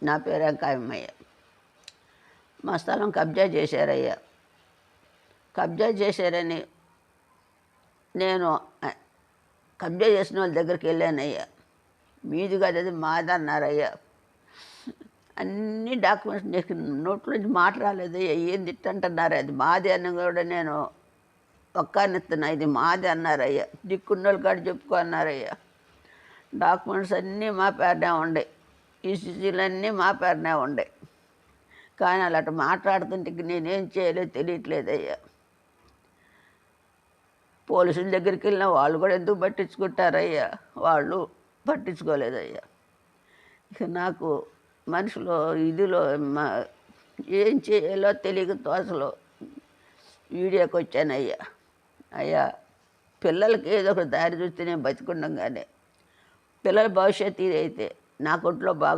నా పేరు వెంకాయమ్మయ్య. మా స్థలం కబ్జా చేశారయ్యా. కబ్జా చేశారని నేను కబ్జా చేసిన వాళ్ళ దగ్గరికి వెళ్ళానయ్యా. మీది కాదు, అది మాదన్నారయ్యా. అన్ని డాక్యుమెంట్స్ నీకు నోట్లోంచి మాట రాలేదయ్యా. ఏం తిట్టంటున్నారు, అది మాది అని కూడా నేను ఒక్కనిస్తున్నా, ఇది మాది అన్నారయ్యా. దిక్కున్నోళ్ళు కాడ చెప్పుకో అన్నారయ్యా. డాక్యుమెంట్స్ అన్నీ మా పేరునే ఉండే, ఈసీసీలన్నీ మా పేరునే ఉండే. కానీ అలా మాట్లాడుతుంటే నేనేం చేయలేదు తెలియట్లేదయ్యా. పోలీసుల దగ్గరికి వెళ్ళినా వాళ్ళు కూడా ఎందుకు పట్టించుకుంటారయ్యా, వాళ్ళు పట్టించుకోలేదయ్యా. ఇక నాకు మనుషులో ఇదిలో ఏం చేయాలో తెలియక తోసలో వీడియోకి వచ్చానయ్యా. అయ్యా, పిల్లలకి ఏదో ఒక దారి చూస్తే నేను బతికుండం, కానీ పిల్లల భవిష్యత్తు ఇదైతే నా ఒంట్లో